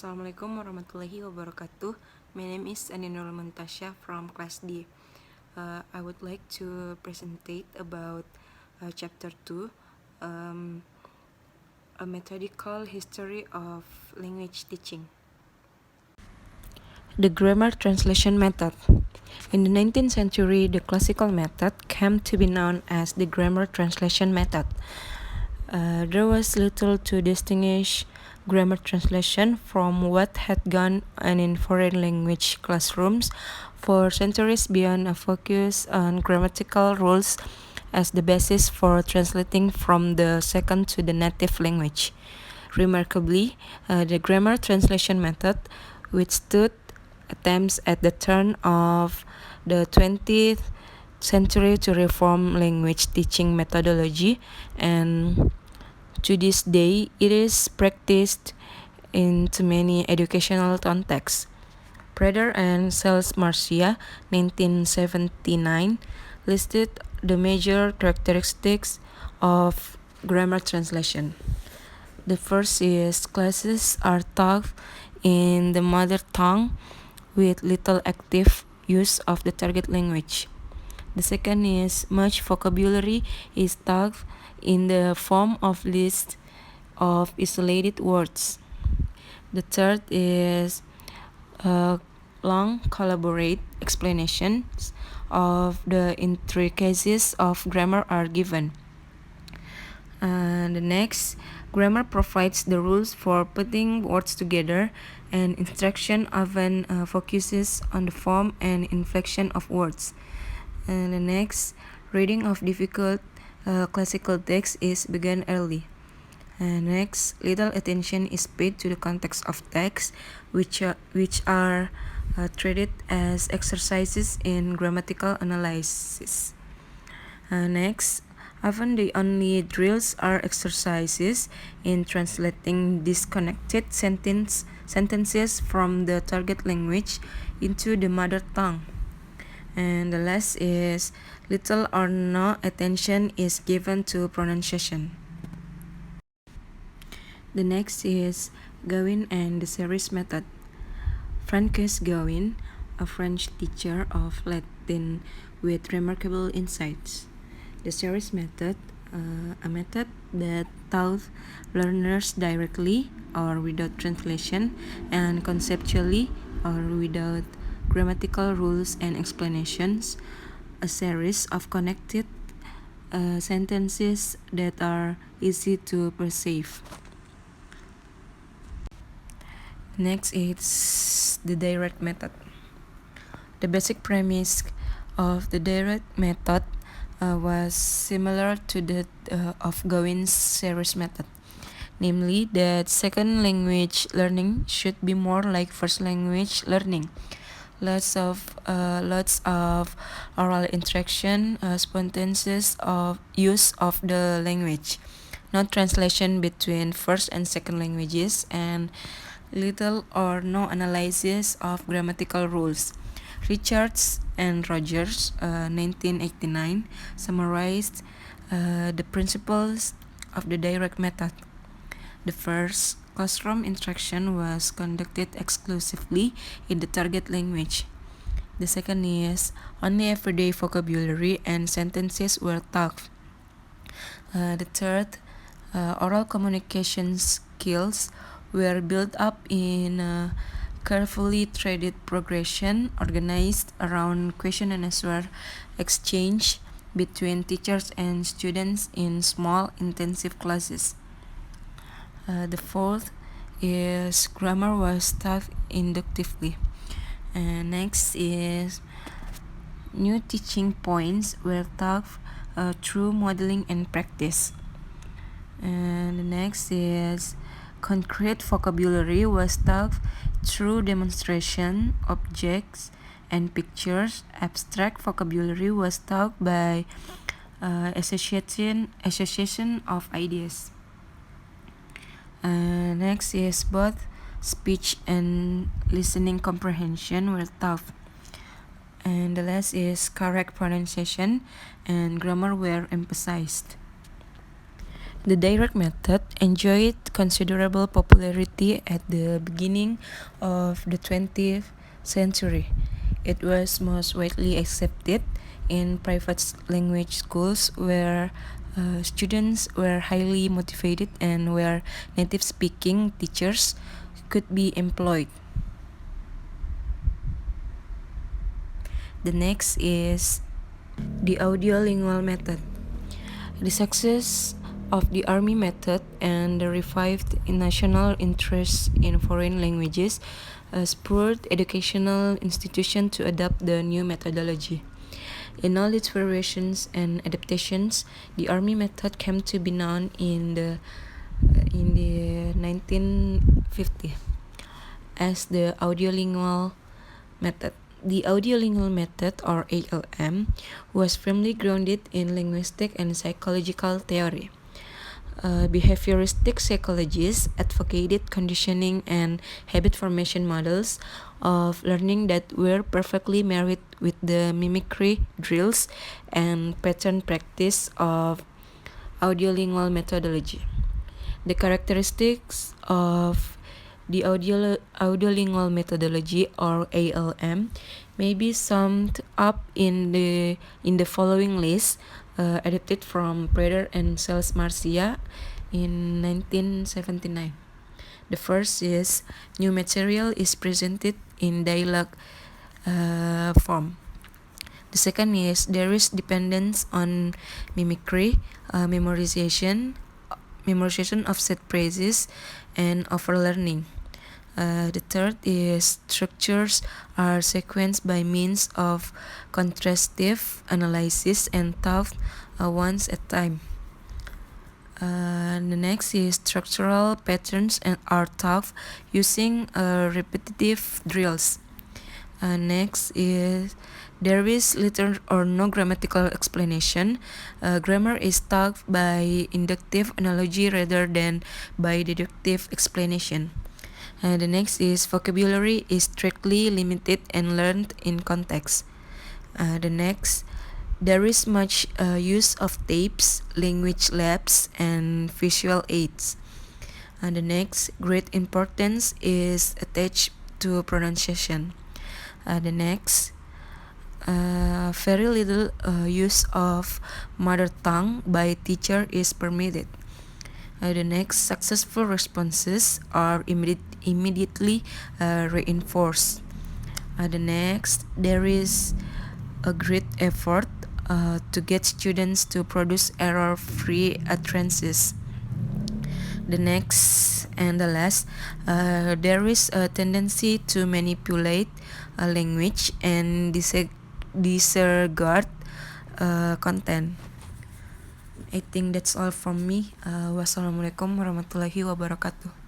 Assalamualaikum warahmatullahi wabarakatuh. My name is Aninul Muntasya from class D. I would like to presentate about chapter 2, a methodical history of language teaching. The grammar translation method. In the 19th century, the classical method came to be known as the grammar translation method. There was little to distinguish grammar translation from what had gone on in foreign language classrooms for centuries beyond a focus on grammatical rules as the basis for translating from the second to the native language. Remarkably, the grammar translation method withstood attempts at the turn of the 20th century to reform language teaching methodology, and to this day it is practiced in many educational contexts. Preder and Sales Marcia, 1979, listed the major characteristics of grammar translation. The first is classes are taught in the mother tongue with little active use of the target language. The second is much vocabulary is taught in the form of lists of isolated words. The third is long collaborate explanations of the intricacies of grammar are given. The next, grammar provides the rules for putting words together, and instruction often focuses on the form and inflection of words. And the next, reading of difficult classical texts is begun early. And next, little attention is paid to the context of texts, which are treated as exercises in grammatical analysis. Next, often the only drills are exercises in translating disconnected sentences from the target language into the mother tongue. And the last is little or no attention is given to pronunciation. The next is Gawin and the series method. Francois Gawin, a French teacher of Latin with remarkable insights. The series method, a method that taught learners directly or without translation, and conceptually or without grammatical rules and explanations, a series of connected sentences that are easy to perceive. Next is the direct method. The basic premise of the direct method was similar to that of Gawin's series method, namely that second language learning should be more like first language learning. Lots of oral interaction, spontaneous of use of the language, not translation between first and second languages, and little or no analysis of grammatical rules. Richards and Rogers, 1989, summarized the principles of the direct method. The first, classroom instruction was conducted exclusively in the target language. The second is only everyday vocabulary and sentences were taught. The third, oral communication skills were built up in a carefully threaded progression organized around question and answer exchange between teachers and students in small intensive classes. The fourth is grammar was taught inductively. Next is new teaching points were taught through modeling and practice. And the next is concrete vocabulary was taught through demonstration, objects, and pictures. Abstract vocabulary was taught by association of ideas. Next is both speech and listening comprehension were taught. And the last is correct pronunciation and grammar were emphasized. The direct method enjoyed considerable popularity at the beginning of the 20th century. It was most widely accepted in private language schools where students were highly motivated and where native speaking teachers could be employed. The next is the audiolingual method. The success of the Army method and the revived national interest in foreign languages spurred educational institutions to adopt the new methodology. In all its variations and adaptations, the Army method came to be known in the 1950 as the audiolingual method. The audiolingual method, or ALM, was firmly grounded in linguistic and psychological theory. Behavioristic psychologists advocated conditioning and habit formation models of learning that were perfectly married with the mimicry drills and pattern practice of audiolingual methodology. The characteristics of the audiolingual methodology, or ALM, may be summed up in the following list, adapted from Prater and Sales-Marcia in 1979. The first is new material is presented in dialogue form. The second is there is dependence on mimicry, memorization of set phrases, and overlearning. The third is structures are sequenced by means of contrastive analysis and taught once at a time. The next is structural patterns and are taught using repetitive drills. Next is there is little or no grammatical explanation. Grammar is taught by inductive analogy rather than by deductive explanation. The next is vocabulary is strictly limited and learned in context. The next, there is much use of tapes, language labs, and visual aids. The next, great importance is attached to pronunciation. The next, very little use of mother tongue by teacher is permitted. The next, successful responses are immediately reinforced. The next, there is a great effort to get students to produce error-free utterances. The next and the last, there is a tendency to manipulate language and disregard content. I think that's all from me. Wassalamualaikum warahmatullahi wabarakatuh.